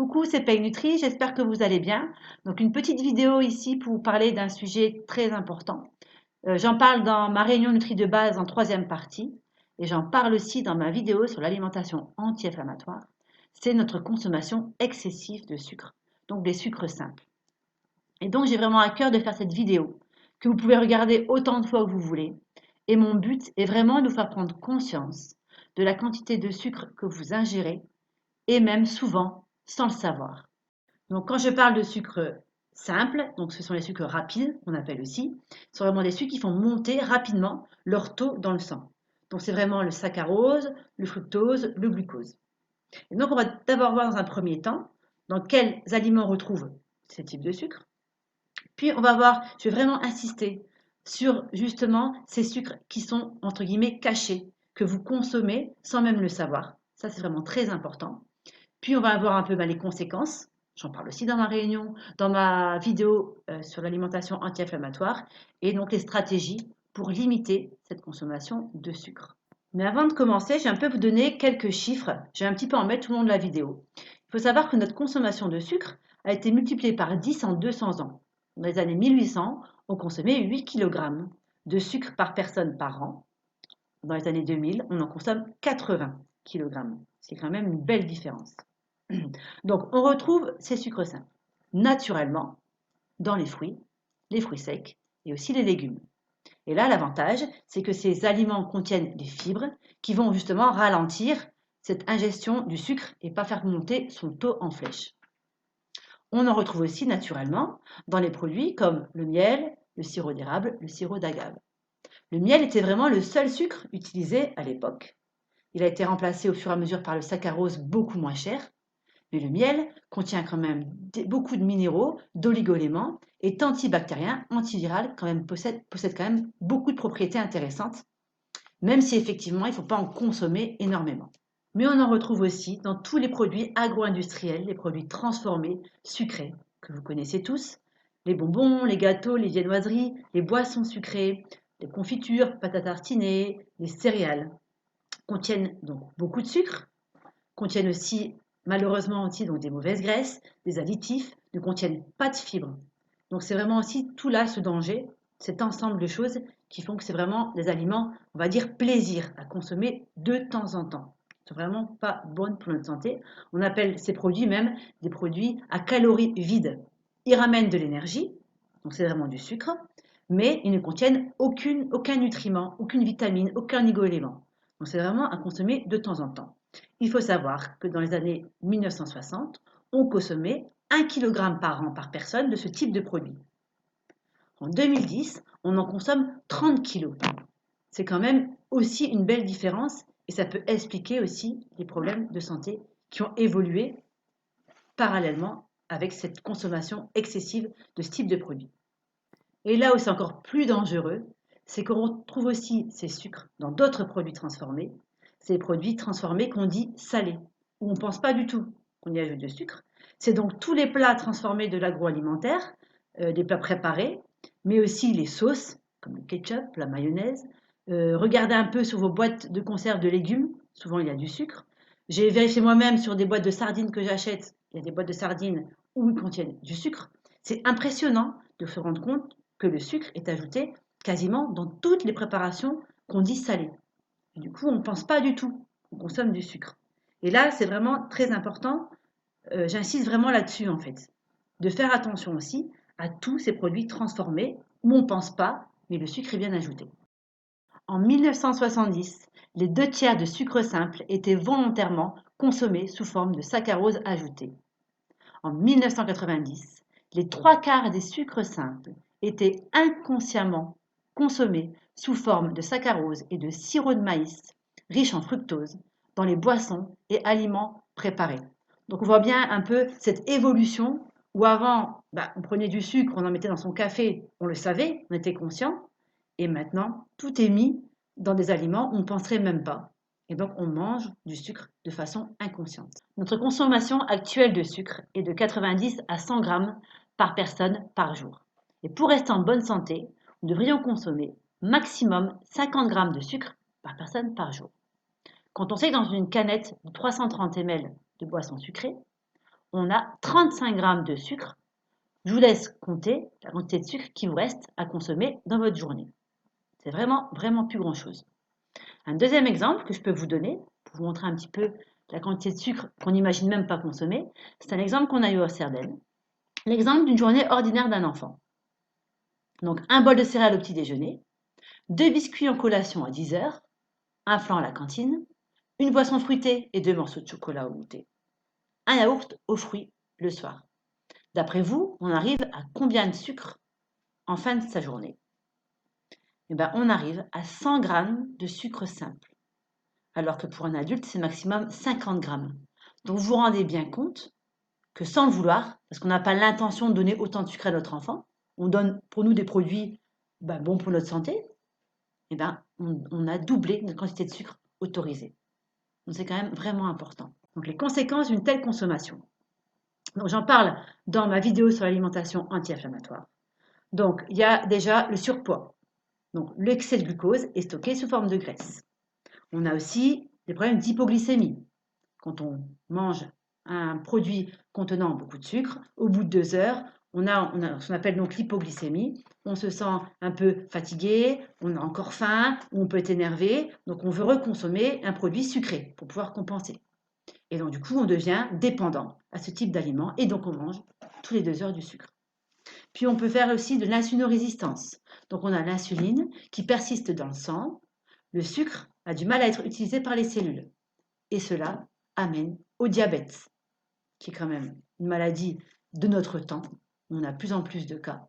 Coucou, c'est Paye Nutri, j'espère que vous allez bien. Donc une petite vidéo ici pour vous parler d'un sujet très important. J'en parle dans ma réunion Nutri de base en troisième partie et j'en parle aussi dans ma vidéo sur l'alimentation anti-inflammatoire. C'est notre consommation excessive de sucre, donc des sucres simples. Et donc j'ai vraiment à cœur de faire cette vidéo que vous pouvez regarder autant de fois que vous voulez. Et mon but est vraiment de vous faire prendre conscience de la quantité de sucre que vous ingérez et même souvent sans le savoir. Donc, quand je parle de sucre simple, donc ce sont les sucres rapides, on appelle aussi, ce sont vraiment des sucres qui font monter rapidement leur taux dans le sang. Donc, c'est vraiment le saccharose, le fructose, le glucose. Et donc, on va d'abord voir dans un premier temps dans quels aliments on retrouve ces types de sucres. Puis, on va voir, je vais vraiment insister sur justement ces sucres qui sont entre guillemets cachés, que vous consommez sans même le savoir. Ça, c'est vraiment très important. Puis, on va avoir un peu les conséquences. J'en parle aussi dans ma réunion, dans ma vidéo sur l'alimentation anti-inflammatoire et donc les stratégies pour limiter cette consommation de sucre. Mais avant de commencer, je vais un peu vous donner quelques chiffres. Je vais un petit peu en mettre tout le long de la vidéo. Il faut savoir que notre consommation de sucre a été multipliée par 10 en 200 ans. Dans les années 1800, on consommait 8 kg de sucre par personne par an. Dans les années 2000, on en consomme 80 kg. C'est quand même une belle différence. Donc, on retrouve ces sucres simples naturellement dans les fruits secs et aussi les légumes. Et là, l'avantage, c'est que ces aliments contiennent des fibres qui vont justement ralentir cette ingestion du sucre et pas faire monter son taux en flèche. On en retrouve aussi naturellement dans les produits comme le miel, le sirop d'érable, le sirop d'agave. Le miel était vraiment le seul sucre utilisé à l'époque. Il a été remplacé au fur et à mesure par le saccharose beaucoup moins cher. Mais le miel contient quand même beaucoup de minéraux, d'oligo-éléments, est antibactérien, antiviral, possède quand même beaucoup de propriétés intéressantes, même si effectivement il ne faut pas en consommer énormément. Mais on en retrouve aussi dans tous les produits agro-industriels, les produits transformés, sucrés, que vous connaissez tous, les bonbons, les gâteaux, les viennoiseries, les boissons sucrées, les confitures, pâtes à tartiner, les céréales, contiennent donc beaucoup de sucre, contiennent aussi malheureusement aussi donc des mauvaises graisses, des additifs, ne contiennent pas de fibres. Donc c'est vraiment aussi tout là ce danger, cet ensemble de choses qui font que c'est vraiment des aliments, on va dire plaisir à consommer de temps en temps. Ils sont vraiment pas bonnes pour notre santé. On appelle ces produits même des produits à calories vides. Ils ramènent de l'énergie, donc c'est vraiment du sucre, mais ils ne contiennent aucun nutriment, aucune vitamine, aucun oligo-élément. Donc c'est vraiment à consommer de temps en temps. Il faut savoir que dans les années 1960, on consommait 1 kg par an par personne de ce type de produit. En 2010, on en consomme 30 kg. C'est quand même aussi une belle différence et ça peut expliquer aussi les problèmes de santé qui ont évolué parallèlement avec cette consommation excessive de ce type de produit. Et là où c'est encore plus dangereux, c'est qu'on retrouve aussi ces sucres dans d'autres produits transformés. Ces produits transformés qu'on dit salés, où on ne pense pas du tout qu'on y ajoute de sucre. C'est donc tous les plats transformés de l'agroalimentaire, des plats préparés, mais aussi les sauces, comme le ketchup, la mayonnaise. Regardez un peu sur vos boîtes de conserve de légumes, souvent il y a du sucre. J'ai vérifié moi-même sur des boîtes de sardines que j'achète, il y a des boîtes de sardines où ils contiennent du sucre. C'est impressionnant de se rendre compte que le sucre est ajouté quasiment dans toutes les préparations qu'on dit salées. Et du coup, on ne pense pas du tout qu'on consomme du sucre. Et là, c'est vraiment très important, j'insiste vraiment là-dessus en fait, de faire attention aussi à tous ces produits transformés où on ne pense pas, mais le sucre est bien ajouté. En 1970, les 2 tiers de sucre simple étaient volontairement consommés sous forme de saccharose ajoutée. En 1990, les 3 quarts des sucres simples étaient inconsciemment consommés sous forme de saccharose et de sirop de maïs riche en fructose dans les boissons et aliments préparés. Donc on voit bien un peu cette évolution où avant, on prenait du sucre, on en mettait dans son café, on le savait, on était conscient, et maintenant tout est mis dans des aliments où on ne penserait même pas. Et donc on mange du sucre de façon inconsciente. Notre consommation actuelle de sucre est de 90 à 100 grammes par personne par jour. Et pour rester en bonne santé, nous devrions consommer maximum 50 grammes de sucre par personne par jour. Quand on sait que dans une canette de 330 ml de boisson sucrée, on a 35 grammes de sucre. Je vous laisse compter la quantité de sucre qui vous reste à consommer dans votre journée. C'est vraiment, vraiment plus grand-chose. Un deuxième exemple que je peux vous donner, pour vous montrer un petit peu la quantité de sucre qu'on n'imagine même pas consommer, c'est un exemple qu'on a eu au CERDEL. L'exemple d'une journée ordinaire d'un enfant. Donc, un bol de céréales au petit déjeuner, 2 biscuits en collation à 10 heures, un flan à la cantine, une boisson fruitée et 2 morceaux de chocolat au goûter, un yaourt aux fruits le soir. D'après vous, on arrive à combien de sucre en fin de sa journée? Eh bien, on arrive à 100 grammes de sucre simple, alors que pour un adulte, c'est maximum 50 grammes. Donc, vous vous rendez bien compte que sans le vouloir, parce qu'on n'a pas l'intention de donner autant de sucre à notre enfant, on donne pour nous des produits bons pour notre santé, eh ben, on a doublé notre quantité de sucre autorisée. Donc c'est quand même vraiment important. Donc les conséquences d'une telle consommation. Donc j'en parle dans ma vidéo sur l'alimentation anti-inflammatoire. Donc il y a déjà le surpoids. Donc l'excès de glucose est stocké sous forme de graisse. On a aussi des problèmes d'hypoglycémie. Quand on mange un produit contenant beaucoup de sucre, au bout de 2 heures, on a ce qu'on appelle donc l'hypoglycémie. On se sent un peu fatigué, on a encore faim, ou on peut être énervé. Donc on veut reconsommer un produit sucré pour pouvoir compenser. Et donc du coup, on devient dépendant à ce type d'aliment et donc on mange tous les 2 heures du sucre. Puis on peut faire aussi de l'insulinorésistance. Donc on a l'insuline qui persiste dans le sang. Le sucre a du mal à être utilisé par les cellules. Et cela amène au diabète, qui est quand même une maladie de notre temps. On a de plus en plus de cas.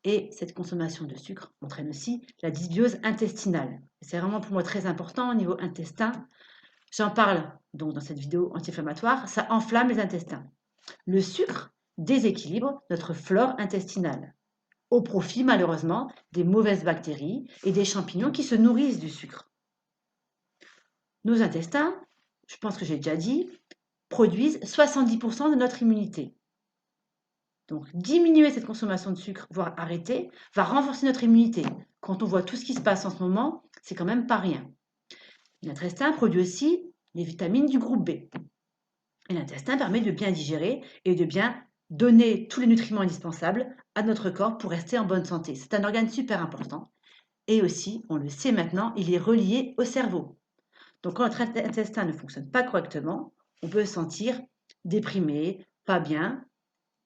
Et cette consommation de sucre entraîne aussi la dysbiose intestinale. C'est vraiment pour moi très important au niveau intestin. J'en parle donc dans cette vidéo anti-inflammatoire. Ça enflamme les intestins. Le sucre déséquilibre notre flore intestinale, au profit malheureusement des mauvaises bactéries et des champignons qui se nourrissent du sucre. Nos intestins, je pense que j'ai déjà dit, produisent 70% de notre immunité. Donc diminuer cette consommation de sucre, voire arrêter, va renforcer notre immunité. Quand on voit tout ce qui se passe en ce moment, c'est quand même pas rien. Notre intestin produit aussi les vitamines du groupe B. Et l'intestin permet de bien digérer et de bien donner tous les nutriments indispensables à notre corps pour rester en bonne santé. C'est un organe super important. Et aussi, on le sait maintenant, il est relié au cerveau. Donc quand notre intestin ne fonctionne pas correctement, on peut se sentir déprimé, pas bien,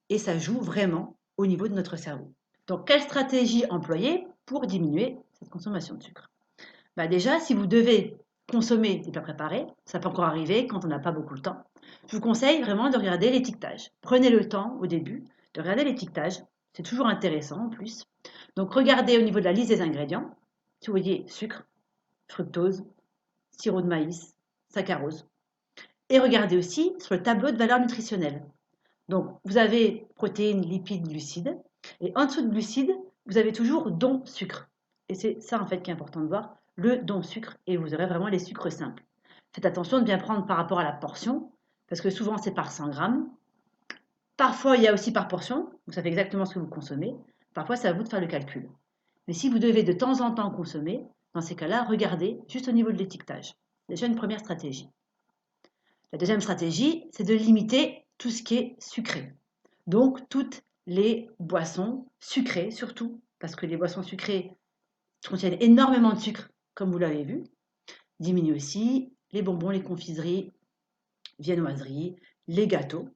et ça joue vraiment au niveau de notre cerveau. Donc quelle stratégie employer pour diminuer cette consommation de sucre? Déjà, si vous devez consommer des plats préparés, ça peut encore arriver quand on n'a pas beaucoup de temps, je vous conseille vraiment de regarder l'étiquetage. Prenez le temps au début de regarder l'étiquetage, c'est toujours intéressant en plus. Donc regardez au niveau de la liste des ingrédients, si vous voyez sucre, fructose, sirop de maïs, saccharose. Et regardez aussi sur le tableau de valeur nutritionnelle. Donc vous avez protéines, lipides, glucides, et en dessous de glucides, vous avez toujours don sucre. Et c'est ça en fait qui est important de voir, le don sucre, et vous aurez vraiment les sucres simples. Faites attention de bien prendre par rapport à la portion, parce que souvent c'est par 100 grammes. Parfois il y a aussi par portion, vous savez exactement ce que vous consommez. Parfois c'est à vous de faire le calcul. Mais si vous devez de temps en temps consommer, dans ces cas-là, regardez juste au niveau de l'étiquetage. Déjà une première stratégie. La deuxième stratégie, c'est de limiter tout ce qui est sucré. Donc toutes les boissons sucrées surtout, parce que les boissons sucrées contiennent énormément de sucre, comme vous l'avez vu. Diminuez aussi les bonbons, les confiseries, viennoiseries, les gâteaux,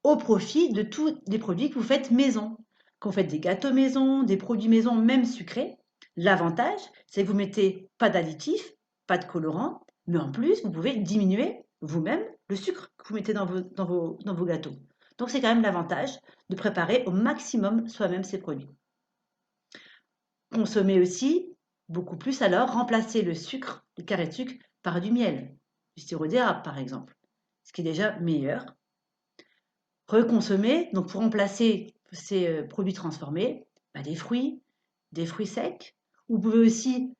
au profit de tous les produits que vous faites maison. Quand vous faites des gâteaux maison, des produits maison, même sucrés, l'avantage, c'est que vous mettez pas d'additifs, pas de colorants, mais en plus, vous pouvez diminuer vous-même le sucre que vous mettez dans vos gâteaux. Donc, c'est quand même l'avantage de préparer au maximum soi-même ces produits. Consommez aussi beaucoup plus alors, remplacer le sucre, le carré de sucre, par du miel, du sirop d'érable par exemple, ce qui est déjà meilleur. Reconsommer, donc pour remplacer ces produits transformés, des fruits secs. Vous pouvez aussi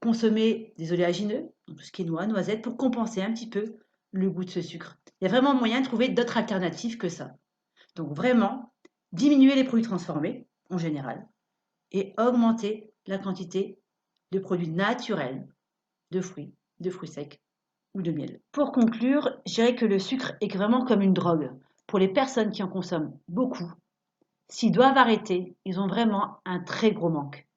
consommer des oléagineux, donc tout ce qui est noix, noisettes, pour compenser un petit peu le goût de ce sucre. Il y a vraiment moyen de trouver d'autres alternatives que ça. Donc vraiment, diminuer les produits transformés en général et augmenter la quantité de produits naturels, de fruits secs ou de miel. Pour conclure, je dirais que le sucre est vraiment comme une drogue. Pour les personnes qui en consomment beaucoup, s'ils doivent arrêter, ils ont vraiment un très gros manque.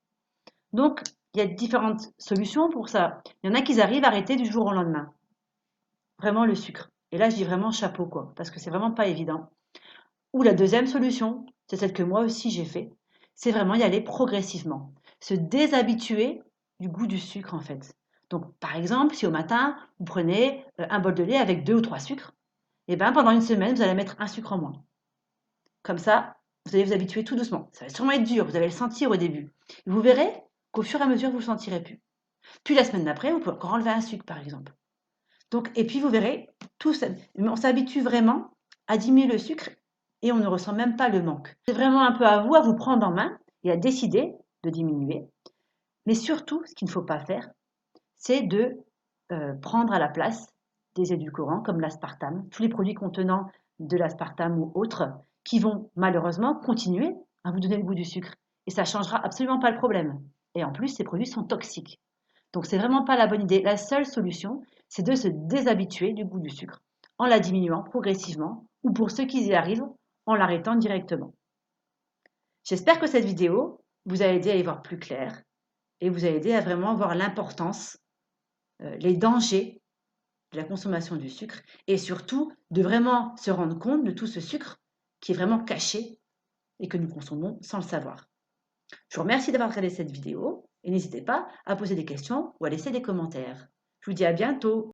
Donc, il y a différentes solutions pour ça. Il y en a qui arrivent à arrêter du jour au lendemain. Vraiment le sucre. Et là, je dis vraiment chapeau, quoi, parce que c'est vraiment pas évident. Ou la deuxième solution, c'est celle que moi aussi j'ai fait, c'est vraiment y aller progressivement. Se déshabituer du goût du sucre, en fait. Donc, par exemple, si au matin, vous prenez un bol de lait avec 2 ou 3 sucres, et bien pendant une semaine, vous allez mettre un sucre en moins. Comme ça, vous allez vous habituer tout doucement. Ça va sûrement être dur, vous allez le sentir au début. Et vous verrez qu'au fur et à mesure, vous ne le sentirez plus. Puis la semaine d'après, vous pouvez encore enlever un sucre, par exemple. Donc, et puis vous verrez, on s'habitue vraiment à diminuer le sucre et on ne ressent même pas le manque. C'est vraiment un peu à vous prendre en main et à décider de diminuer. Mais surtout, ce qu'il ne faut pas faire, c'est de prendre à la place des édulcorants comme l'aspartame, tous les produits contenant de l'aspartame ou autres, qui vont malheureusement continuer à vous donner le goût du sucre. Et ça ne changera absolument pas le problème. Et en plus, ces produits sont toxiques. Donc, c'est vraiment pas la bonne idée. La seule solution, c'est de se déshabituer du goût du sucre en la diminuant progressivement ou pour ceux qui y arrivent, en l'arrêtant directement. J'espère que cette vidéo vous a aidé à y voir plus clair et vous a aidé à vraiment voir l'importance, les dangers de la consommation du sucre et surtout de vraiment se rendre compte de tout ce sucre qui est vraiment caché et que nous consommons sans le savoir. Je vous remercie d'avoir regardé cette vidéo et n'hésitez pas à poser des questions ou à laisser des commentaires. Je vous dis à bientôt.